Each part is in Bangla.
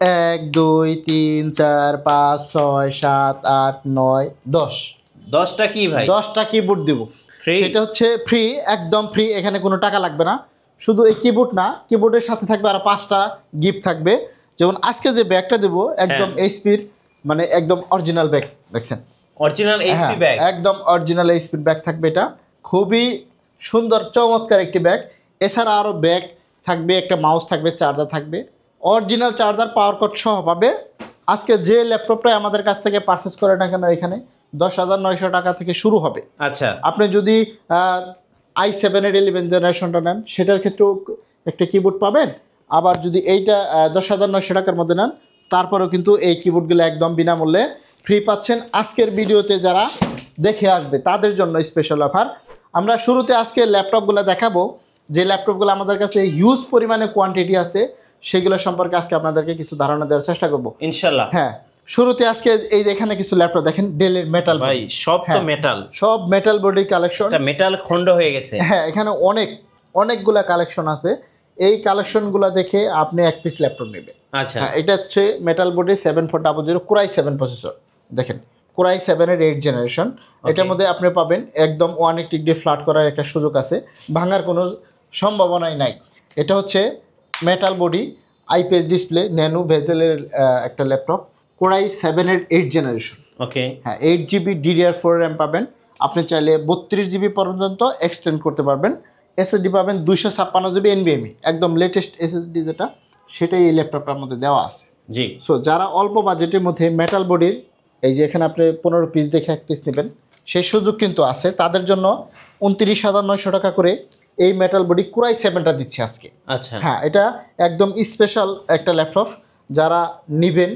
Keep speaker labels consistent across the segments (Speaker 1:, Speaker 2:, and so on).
Speaker 1: 1 2 3 4 5 6 7 8 9 10
Speaker 2: 10টা কি ভাই?
Speaker 1: 10টা কিবোর্ড দিব।
Speaker 2: ফ্রি?
Speaker 1: সেটা হচ্ছে ফ্রি, একদম ফ্রি, এখানে কোনো টাকা লাগবে না। শুধু এই কিবোর্ড না, কিবোর্ডের সাথে থাকবে আর 5টা গিফট থাকবে। যেমন আজকে যে ব্যাগটা দেবো একদম এইচপির, মানে একদম অরিজিনাল ব্যাগ, দেখছেন
Speaker 2: অরিজিনাল এইচপি ব্যাগ?
Speaker 1: একদম অরিজিনাল এইচপির ব্যাগ থাকবে। এটা খুবই সুন্দর চমৎকার একটি ব্যাগ। এছাড়া আরও ব্যাগ থাকবে, একটা মাউস থাকবে, চার্জার থাকবে, অরিজিনাল চার্জার, পাওয়ার কট সহ পাবে। আজকে যে ল্যাপটপটাই আমাদের কাছ থেকে পারচেস করে না কেন, এখানে 10,900 টাকা থেকে শুরু হবে।
Speaker 2: আচ্ছা,
Speaker 1: আপনি যদি i7-এর 11 জেনারেশনটা নেন, সেটার ক্ষেত্রেও একটা কিবোর্ড পাবেন। আবার যদি এইটা 10,900 টাকার মধ্যে নেন, তারপরেও কিন্তু এই কিবোর্ডগুলো একদম বিনামূল্যে ফ্রি পাচ্ছেন। আজকের ভিডিওতে যারা দেখে আসবে তাদের জন্য স্পেশাল অফার। আমরা শুরুতে আজকে ল্যাপটপগুলো দেখাবো, যে ল্যাপটপগুলো আমাদের কাছে হিউজ পরিমাণে কোয়ান্টিটি আছে, সেগুলো সম্পর্কে আজকে আপনাদেরকে কিছু ধারণা দেওয়ার চেষ্টা করব
Speaker 2: ইনশাআল্লাহ।
Speaker 1: হ্যাঁ, শুরুতে আজকে এই যে এখানে কিছু ল্যাপটপ দেখেন, ডেলের মেটাল
Speaker 2: ভাই, সব তো মেটাল,
Speaker 1: সব মেটাল বডির কালেকশন।
Speaker 2: এটা মেটাল খন্ড হয়ে গেছে।
Speaker 1: হ্যাঁ, এখানে অনেকগুলা কালেকশন আছে। এই কালেকশনগুলো দেখে আপনি এক পিস ল্যাপটপ নেবেন।
Speaker 2: আচ্ছা,
Speaker 1: এটা হচ্ছে মেটাল বডি 7400 কোরাই 7 প্রসেসর। দেখেন, কোরাই 7-এর 8 জেনারেশন। এটার মধ্যে আপনি পাবেন একদম 180 ডিগ্রি ফ্ল্যাট করার একটা সুযোগ আছে, ভাঙার কোনো সম্ভাবনাই নাই। এটা হচ্ছে metal body, IPS display, nano ভেজেলের একটা ল্যাপটপ, কোরাই 7-এর 8 জেনারেশন।
Speaker 2: ওকে,
Speaker 1: হ্যাঁ, 8 GB DDR4 র্যাম পাবেন। আপনি চাইলে 32 GB পর্যন্ত এক্সটেন্ড করতে পারবেন। এসএসডি পাবেন 256 GB NVMe, একদম লেটেস্ট এসএসডি যেটা, সেটাই এই ল্যাপটপটার মধ্যে দেওয়া আছে।
Speaker 2: জি।
Speaker 1: সো যারা অল্প বাজেটের মধ্যে মেটাল বডির, এই যে এখানে আপনি 15 পিস দেখে এক পিস নেবেন, সেই সুযোগ কিন্তু আছে। তাদের জন্য 29,900 টাকা করে এই মেটাল বডি কোরাই 7টা দিচ্ছে আজকে।
Speaker 2: আচ্ছা,
Speaker 1: হ্যাঁ, এটা একদম স্পেশাল একটা ল্যাপটপ। যারা নেবেন,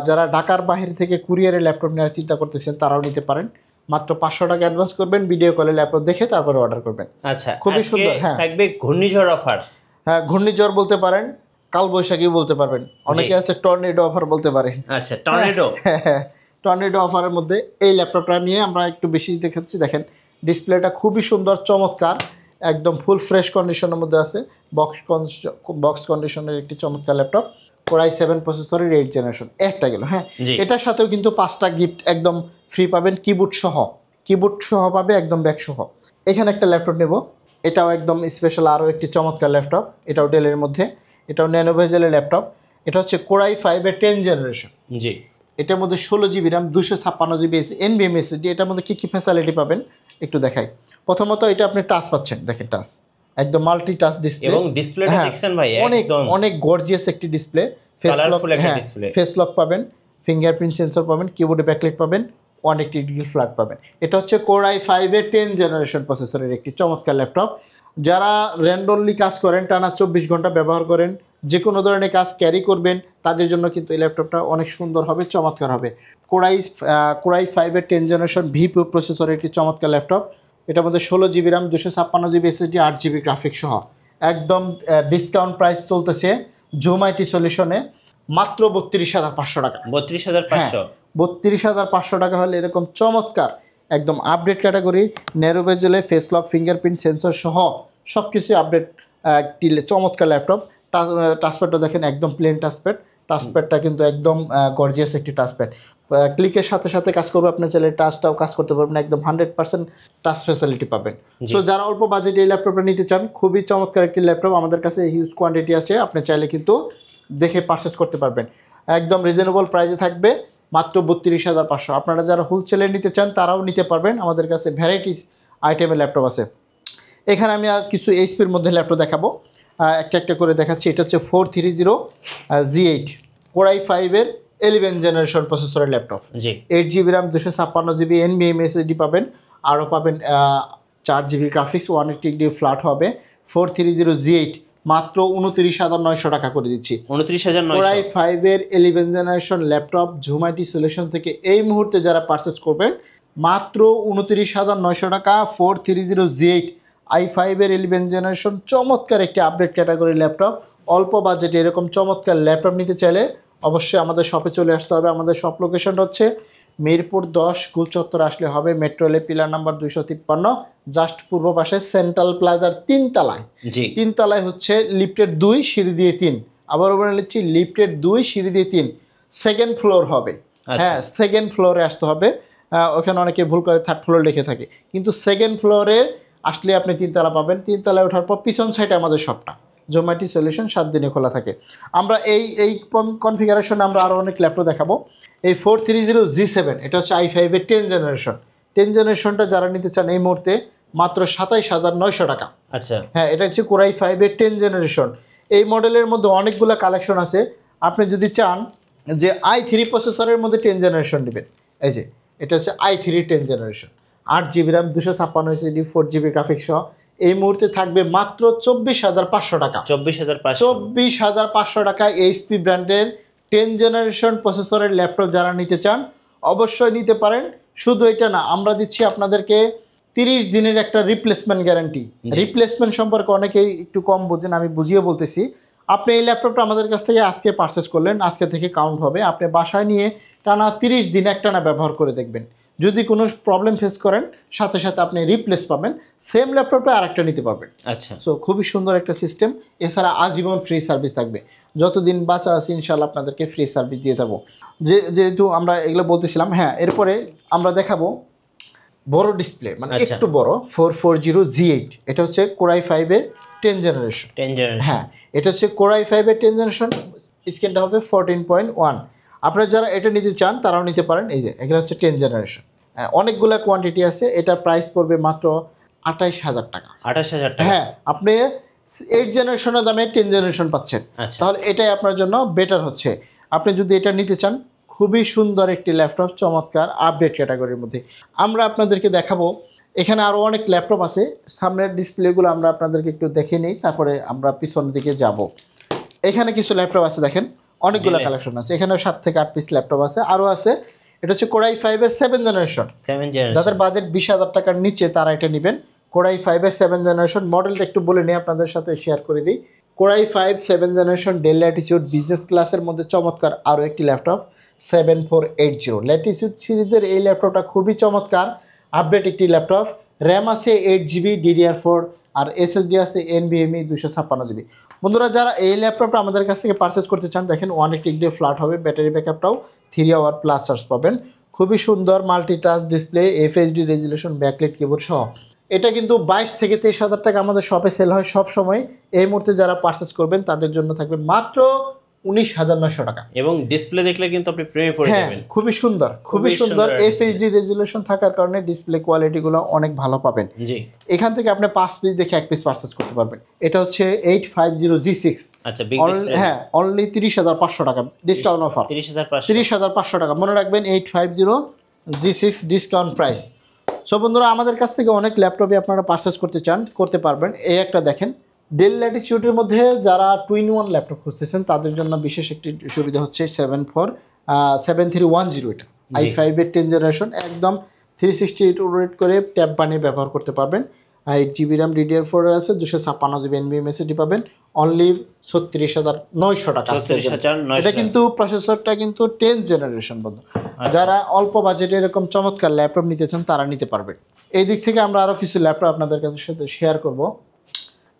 Speaker 1: যারা ঢাকার বাইরে থেকে কুরিয়ারে ল্যাপটপ নেওয়ার চিন্তা করতেছেন, তারাও নিতে পারেন। মাত্র 500 টাকা অ্যাডভান্স করবেন, ভিডিও কলে ল্যাপটপ দেখে তারপরে অর্ডার করবেন।
Speaker 2: আচ্ছা,
Speaker 1: খুবই সুন্দর। হ্যাঁ,
Speaker 2: থাকবে ঘূর্ণিঝড় অফার।
Speaker 1: হ্যাঁ, ঘূর্ণিঝড় বলতে পারেন, কালবৈশাখী বলতে পারবেন, অনেকে আছে টর্নেডো অফার বলতে পারেন।
Speaker 2: আচ্ছা, টর্নেডো।
Speaker 1: হ্যাঁ, টর্নেডো অফারের মধ্যে এই ল্যাপটপটা নিয়ে আমরা একটু বেশি দেখাচ্ছি। দেখেন, ডিসপ্লেটা খুবই সুন্দর চমৎকার, একদম ফুল ফ্রেশ কন্ডিশনের মধ্যে আছে। বক্স কন্ডিশনের একটি চমৎকার ল্যাপটপ, কোরাই 7 প্রসেসরের 8 জেনারেশন। একটা গেল। হ্যাঁ, এটার সাথেও কিন্তু 5টা গিফট একদম ফ্রি পাবেন, কিবোর্ড সহ পাবে, একদম ব্যাগ সহ। এখানে একটা ল্যাপটপ নেব, এটাও একদম স্পেশাল, আরও একটি চমৎকার ল্যাপটপ। এটাও ডেলের মধ্যে, এটাও ন্যানো ভেজেলের ল্যাপটপ। এটা হচ্ছে কোরাই 5-এর 10 জেনারেশন।
Speaker 2: জি।
Speaker 1: এটার মধ্যে 16 GB RAM, 256 GB NVMe SSD। এটার মধ্যে কী কী ফ্যাসিলিটি পাবেন একটু দেখাই। প্রথমত এটা আপনি টাচ পাচ্ছেন, দেখেন টাচ, একদম মাল্টি টাচ ডিসপ্লে,
Speaker 2: এবং ডিসপ্লেটা দেখছেন ভাই,
Speaker 1: অনেক গর্জিয়াস একটি ডিসপ্লে। ফেস লক পাবেন, ফিঙ্গারপ্রিন্ট সেন্সর পাবেন, কিবোর্ডে ব্যাকলাইট পাবেন, 180 ডিগ্রি ফ্ল্যাট পাবেন। এটা হচ্ছে কোরাই 5-এর 10 জেনারেশন প্রসেসরের একটি চমৎকার ল্যাপটপ। যারা র্যান্ডমলি কাজ করেন, টানা 24 ঘন্টা ব্যবহার করেন, যে কোনো ধরনের কাজ ক্যারি করবেন, তাদের জন্য কিন্তু এই ল্যাপটপটা অনেক সুন্দর হবে, চমৎকার হবে। কোরাই 5-এর 10 জেনারেশন V2 প্রসেসরের একটি চমৎকার ল্যাপটপ। এটার মধ্যে 16 GB RAM, 256 GB SSD, 8 GB graphics সহ। একদম ডিসকাউন্ট প্রাইস চলতেছে জুম আইটি সলিউশনে, মাত্র 32,500 টাকা।
Speaker 2: 32,500?
Speaker 1: 32,500 টাকা হলে এরকম চমৎকার একদম আপডেট ক্যাটাগরি, ন্যারো বেজেলে, ফেস লক, ফিঙ্গারপ্রিন্ট সেন্সর সহ সব কিছু আপডেট একটি চমৎকার ল্যাপটপ। টাচপ্যাডটা দেখেন, একদম প্লেন টাচপ্যাডটা কিন্তু একদম গর্জিয়াস একটি টাচপ্যাড। ক্লিকের সাথে সাথে কাজ করবে, আপনি চাইলে টাচটাও কাজ করতে পারবেন, একদম 100% টাচ ফ্যাসিলিটি পাবেন। সো যারা অল্প বাজেটে এই ল্যাপটপটা নিতে চান, খুবই চমৎকার একটি ল্যাপটপ, আমাদের কাছে হিউজ কোয়ান্টিটি আছে, আপনি চাইলে কিন্তু দেখে পারচেস করতে পারবেন। একদম রিজনেবল প্রাইসে থাকবে, মাত্র 32,500। আপনারা যারা হোলসেলে নিতে চান তারাও নিতে পারবেন, আমাদের কাছে ভ্যারাইটিস আইটেমের ল্যাপটপ আছে। এখানে আমি আর কিছু এইচপির মধ্যে ল্যাপটপ দেখাবো, একটা করে দেখাচ্ছি। এটা হচ্ছে 430G8 কোরাই 5-এর 11 জেনারেশন প্রসেসরের laptop. 8 GB RAM, 256 GB NVMe SSD পাবেন, আরও পাবেন 4 GB গ্রাফিক্স, 180 ডিগ্রি ফ্ল্যাট হবে। 430G8 মাত্র 29,900 টাকা করে দিচ্ছি।
Speaker 2: 29,900?
Speaker 1: কোরাই 5-এর 11 generation laptop Zoom IT solution থেকে এই মুহূর্তে যারা পারচেস করবেন, মাত্র 29,900 টাকা। 430G8 i5-এর 11 জেনারেশন চমৎকার একটি আপডেট ক্যাটাগরি ল্যাপটপ। অল্প বাজেটে এরকম চমৎকার ল্যাপটপ নিতে চাইলে অবশ্যই আমাদের শপে চলে আসতে হবে। আমাদের শপ লোকেশনটা হচ্ছে মিরপুর 10 গুল চত্বর আসলে হবে, মেট্রো রেলে পিলার নাম্বার 253, জাস্ট পূর্ব পাশে সেন্ট্রাল প্লাজার 3 তলায়। 3 তলায় হচ্ছে লিফটের 2, সিঁড়ি দিয়ে 3, আবারও বলে নিচ্ছি লিফটের 2 সিঁড়ি দিয়ে 3 সেকেন্ড ফ্লোর হবে। হ্যাঁ সেকেন্ড ফ্লোরে আসতে হবে। ওখানে অনেকে ভুল করে থার্ড ফ্লোর লিখে থাকে, কিন্তু সেকেন্ড ফ্লোরে আসলে আপনি 3 তলা পাবেন। 3 তলায় ওঠার পর পিছন সাইডে আমাদের শপটা জোম্যাটি সলিউশন 7 দিনে খোলা থাকে। আমরা এই কনফিগারেশনে আমরা আরও অনেক ল্যাপটপ দেখাবো। এই 430G7 এটা হচ্ছে i5 এর 10 জেনারেশন। 10 জেনারেশনটা যারা নিতে চান এই মুহূর্তে মাত্র 27,900 টাকা।
Speaker 2: আচ্ছা
Speaker 1: হ্যাঁ এটা হচ্ছে Core i5 এর 10 জেনারেশন। এই মডেলের মধ্যে অনেকগুলো কালেকশন আছে। আপনি যদি চান যে i3 প্রসেসরের মধ্যে 10 জেনারেশন নেবেন, এই যে এটা হচ্ছে i3 10 generation, 8GB RAM 256 4GB graphics সহ এই মুহূর্তে থাকবে মাত্র 24,500 টাকা। 24,500 টাকায় এইচপি ব্র্যান্ডের 10 জেনারেশন প্রসেসরের ল্যাপটপ যারা নিতে চান অবশ্যই নিতে পারেন। শুধু এটা না, আমরা দিচ্ছি আপনাদেরকে 30 দিনের একটা রিপ্লেসমেন্ট গ্যারান্টি। রিপ্লেসমেন্ট সম্পর্কে অনেকেই একটু কম বোঝেন, আমি বুঝিয়ে বলতেছি। আপনি এই ল্যাপটপটা আমাদের কাছ থেকে আজকে পারচেস করলেন, আজকে থেকে কাউন্ট হবে। আপনি বাসায় নিয়ে টানা 30 দিন একটানা ব্যবহার করে দেখবেন। যদি কোনো প্রবলেম ফেস করেন সাথে সাথে আপনি রিপ্লেস পাবেন, সেম ল্যাপটপটা আরেকটা নিতে পারবেন।
Speaker 2: আচ্ছা
Speaker 1: সো খুবই সুন্দর একটা সিস্টেম। এছাড়া আজীবন ফ্রি সার্ভিস থাকবে, যতদিন বাঁচা আছে ইনশাল্লাহ আপনাদেরকে ফ্রি সার্ভিস দিয়ে থাকবো। যেহেতু আমরা এগুলো বলতেছিলাম, হ্যাঁ এরপরে আমরা দেখাবো বড় ডিসপ্লে, মানে একটু বড় 440G8। এটা হচ্ছে Core i5 এর 10 জেনারেশন। হ্যাঁ এটা হচ্ছে Core i5 এর 10 জেনারেশন। স্ক্রিনটা হবে 14.1। আপনারা যারা এটা নিতে চান তারাও নিতে পারেন। এই যে এগুলো হচ্ছে 10 জেনারেশন। হ্যাঁ অনেকগুলো কোয়ান্টিটি আছে। এটা প্রাইস পড়বে মাত্র 28,000 টাকা।
Speaker 2: 28,000 টাকা।
Speaker 1: হ্যাঁ আপনি 8 জেনারেশনের দামে 10 জেনারেশন পাচ্ছেন। তাহলে এটাই আপনার জন্য বেটার হচ্ছে। আপনি যদি এটা নিতে চান, খুবই সুন্দর একটি ল্যাপটপ, চমৎকার আপডেট ক্যাটাগরির মধ্যে। আমরা আপনাদেরকে দেখাবো, এখানে আরও অনেক ল্যাপটপ আছে। সামনের ডিসপ্লেগুলো আমরা আপনাদেরকে একটু দেখে নিই, তারপরে আমরা পিছনের দিকে যাব। এখানে কিছু ল্যাপটপ আছে, দেখেন অনেকগুলো কালেকশন আছে। এখানেও 7 থেকে 8 পিস ল্যাপটপ আছে, আরও আছে। এটা হচ্ছে Core i5 এর 7 জেনারেশন। যাদের বাজেট 20,000 টাকার নিচে তারা এটা নেবেন। Core i5 এর 7 জেনারেশন। মডেলটা একটু বলে নিই, আপনাদের সাথে শেয়ার করে দিই। Core i5 7 generation del Latitude business ক্লাসের মধ্যে চমৎকার আরও একটি ল্যাপটপ 7480 ল্যাটিটিউড সিরিজের। এই ল্যাপটপটা খুবই চমৎকার আপডেট একটি ল্যাপটপ। র্যাম আছে 8GB DDR4 আর এসএসডি আছে NVMe 256GB। বন্ধুরা যারা এই ল্যাপটপটা আমাদের কাছ থেকে পারচেস করতে চান, দেখেন 180 ডে ফ্ল্যাট হবে, ব্যাটারি ব্যাকআপটাও 3 আওয়ার প্লাস চার্জ পাবেন। খুবই সুন্দর multi-touch display, FHD resolution, backlight keyboard সহ। এটা কিন্তু 22 থেকে 23,000 টাকা আমাদের শপে সেল হয় সব সময়। এই মুহূর্তে যারা পারচেস করবেন তাদের জন্য থাকবে মাত্র 19,900 টাকা।
Speaker 2: এবং ডিসপ্লে দেখলে কিন্তু আপনি প্রেমে পড়ে যাবেন।
Speaker 1: খুবই সুন্দর, খুবই সুন্দর। FHD রেজুলেশন থাকার কারণে ডিসপ্লে কোয়ালিটিগুলো অনেক ভালো পাবেন।
Speaker 2: জি
Speaker 1: এখান থেকে আপনি 5 পিস দেখে 1 পিস পারচেস করতে পারবেন। এটা হচ্ছে 850G6।
Speaker 2: আচ্ছা বিগ ডিসপ্লে।
Speaker 1: হ্যাঁ অনলি 30,500 টাকা ডিসকাউন্ট অফার। 30,500 টাকা। মনে রাখবেন 850G6 ডিসকাউন্ট প্রাইস। সো বন্ধুরা আমাদের কাছ থেকে অনেক ল্যাপটপই আপনারা পারচেস করতে চান, করতে পারবেন। এই একটা দেখেন ডেল ল্যাটিটিউডের মধ্যে যারা 2-in-1 ল্যাপটপ খুঁজতেছেন তাদের জন্য বিশেষ একটি সুবিধা হচ্ছে 7310। এটা i5 এর 10 জেনারেশন, একদম 360 রোটেট করে ট্যাব বানিয়ে ব্যবহার করতে পারবেন। 8GB RAM DDR4 আছে, 256GB NVMe SSD পাবেন। অনলি 36,900 টাকা। এটা কিন্তু প্রসেসরটা কিন্তু 10 জেনারেশন বন্ধু। যারা অল্প বাজেটে এরকম চমৎকার ল্যাপটপ নিতে চান তারা নিতে পারবেন। এই দিক থেকে আমরা আরও কিছু ল্যাপটপ আপনাদের কাছে সাথে শেয়ার করব।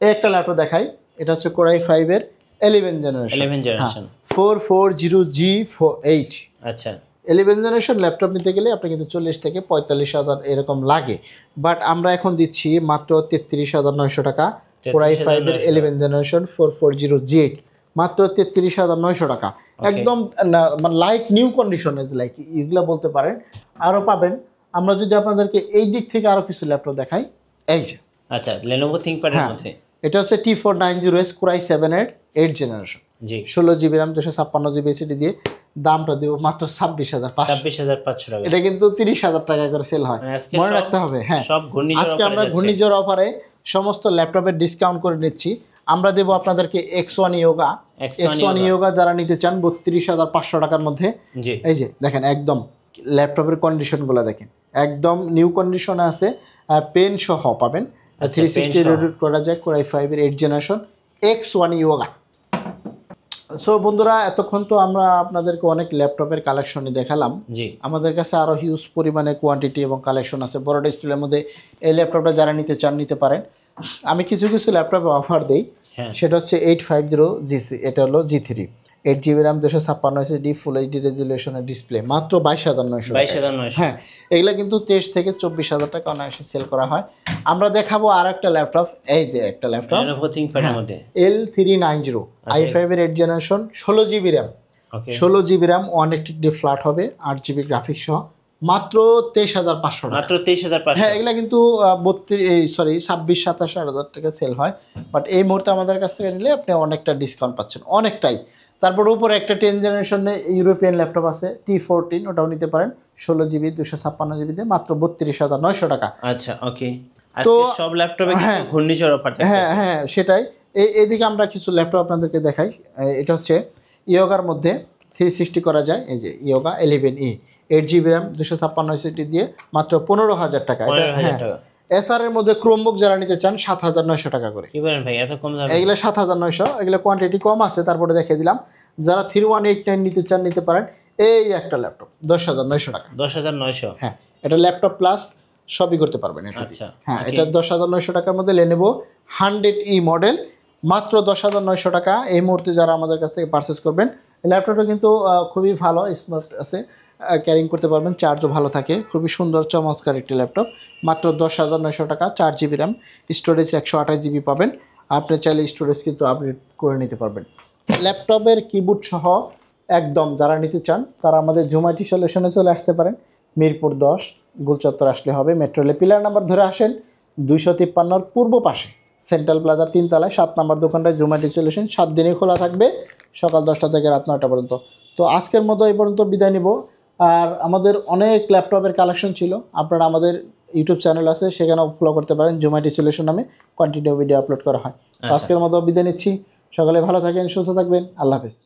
Speaker 1: এই একটা ল্যাপটপ দেখাই, এটা হচ্ছে Core i5 এর 11 জেনারেশন 440G8।
Speaker 2: আচ্ছা
Speaker 1: 11 জেনারেশন ল্যাপটপ নিতে গেলে আপনি কিন্তু 40 থেকে 45,000 এরকম লাগে, বাট আমরা এখন দিচ্ছি মাত্র 33,900 টাকা। Core i5 এর 11 জেনারেশন 440G8 মাত্র 33,900 টাকা। একদম মানে লাইক নিউ কন্ডিশন, লাইক এগুলো বলতে পারেন। আরও পাবেন। আমরা যদি আপনাদেরকে এই দিক থেকে আরও কিছু ল্যাপটপ দেখাই, এই যে
Speaker 2: আচ্ছা Lenovo ThinkPad এর মধ্যে
Speaker 1: এটা হচ্ছে T490S Core i7 এর 8 জেনারেশন।
Speaker 2: জি
Speaker 1: 16GB RAM 256GB SSD দিয়ে দামটা দেব মাত্র 26,500
Speaker 2: টাকা।
Speaker 1: এটা কিন্তু 30,000 টাকা করে সেল হয়, মনে রাখতে হবে। হ্যাঁ আজকে আমরা ঘূর্ণিঝড় অফারে সমস্ত ল্যাপটপের ডিসকাউন্ট করে নিচ্ছি। আমরা দেবো আপনাদেরকে X1 Yoga যারা নিতে চান 32,500 টাকার মধ্যে। এই যে দেখেন একদম ল্যাপটপের কন্ডিশনগুলো দেখেন, একদম নিউ কন্ডিশনে আছে, পেন সহ পাবেন। 360 রোটেট করা যায় Core i5 এর 8 জেনারেশন X1 Yoga। সো বন্ধুরা এতক্ষণ তো আমরা আপনাদেরকে অনেক ল্যাপটপের কালেকশনই দেখালাম। আমাদের কাছে আরও হিউজ পরিমাণে কোয়ান্টিটি এবং কালেকশন আছে বড় ডিসপ্লের মধ্যে। এই ল্যাপটপটা যারা নিতে চান নিতে পারেন। আমি কিছু ল্যাপটপে অফার দিই।
Speaker 2: হ্যাঁ
Speaker 1: সেটা হচ্ছে 850 GC, এটা হলো G3, 8 GB RAM, 256 SSD, full HD রেজুলেশনের ডিসপ্লে, মাত্র 22,900 টাকা।
Speaker 2: 22,900
Speaker 1: হ্যাঁ, এগুলা কিন্তু 23 থেকে 24,000 টাকা অনায়াসে সেল করা হয়। আমরা দেখাবো আর একটা ল্যাপটপ, এই যে একটা ল্যাপটপ
Speaker 2: Lenovo ThinkPad এর মধ্যে
Speaker 1: L390 i5 এর 8 জেনারেশন, 16 GB র্যাম,
Speaker 2: ওকে
Speaker 1: 16 GB র্যাম, 180 ফ্ল্যাট হবে, 8 GB গ্রাফিক্স সহ, মাত্র 23,500 টাকা।
Speaker 2: মাত্র 23,500
Speaker 1: হ্যাঁ, এগুলা কিন্তু 26-27-28,000 টাকা সেল হয়, বাট এই মুহূর্তে আমাদের কাছ থেকে নিলে আপনি অনেকটা ডিসকাউন্ট পাচ্ছেন, অনেকটাই। তারপর উপরে একটা 10 জেনারেশনের ইউরোপিয়ান ল্যাপটপ আছে T14, ওটাও নিতে পারেন, 16 GB 256 GB দিয়ে, মাত্র 32,900 টাকা।
Speaker 2: আচ্ছা ওকে। আজকে সব ল্যাপটপে কিন্তু ঘূর্ণিঝড় অফার থাকছে।
Speaker 1: হ্যাঁ সেটাই। এদিকে আমরা কিছু ল্যাপটপ আপনাদেরকে দেখাই। এটা হচ্ছে ইয়োগার মধ্যে 360 করা যায়, এই যে yoga 11E, 8 GB RAM, 256 SSD দিয়ে, মাত্র 15,000 টাকা। এটা
Speaker 2: 15,000
Speaker 1: হ্যাঁ,
Speaker 2: টাকা।
Speaker 1: এসআর এর মধ্যে ক্রোমবুক যারা নিতে চান 7,900 টাকা করে।
Speaker 2: কি বলেন ভাই, এত কম দামে?
Speaker 1: এগুলো 7,900, এগুলো কোয়ান্টিটি কম আছে, তারপরে দেখিয়ে দিলাম। যারা 3189 নিতে চান নিতে পারেন। এই একটা ল্যাপটপ 10,900 টাকা।
Speaker 2: 10,900?
Speaker 1: হ্যাঁ, এটা ল্যাপটপ প্লাস সবই করতে পারবেন এটা দিয়ে।
Speaker 2: আচ্ছা
Speaker 1: হ্যাঁ, এটা 10,900 টাকার মধ্যে Lenovo 100E মডেল, মাত্র 10,900 টাকা। এই মুহূর্তে যারা আমাদের কাছ থেকে পারচেস করবেন, ল্যাপটপটা কিন্তু খুবই ভালো, স্মার্ট আছে, ক্যারিং করতে পারবেন, চার্জও ভালো থাকে, খুবই সুন্দর চমৎকার একটি ল্যাপটপ, মাত্র 10,900 টাকা। 4 GB র্যাম, স্টোরেজ 128 GB পাবেন। আপনি চাইলে স্টোরেজ কিন্তু আপডেট করে নিতে পারবেন। ল্যাপটপের কিবোর্ড সহ একদম যারা নিতে চান তারা আমাদের জোম্যাটি সলিউশনে চলে আসতে পারেন। মিরপুর 10 গোলচত্বর আসলে হবে, মেট্রো রেলের পিলার নাম্বার ধরে আসেন, 253 পূর্ব পাশে সেন্ট্রাল প্লাজার 3 তলায় 7 নম্বর দোকানটায় জোম্যাটি সলিউশন। 7 দিনই খোলা থাকবে, সকাল 10টা থেকে রাত 9টা পর্যন্ত। তো আজকের মতো এই পর্যন্ত বিদায় নিব। আর আমাদের অনেক ল্যাপটপের কালেকশন ছিল, আপনারা আমাদের ইউটিউব চ্যানেল আছে, সেখানেও ফলো করতে পারেন, জোম্যাটি সলিউশন নামে কন্টিনিউ ভিডিও আপলোড করা হয়। আজকের মতো বিদায় নিচ্ছি, সকালে ভালো থাকেন, সুস্থ থাকবেন, আল্লাহ হাফেজ।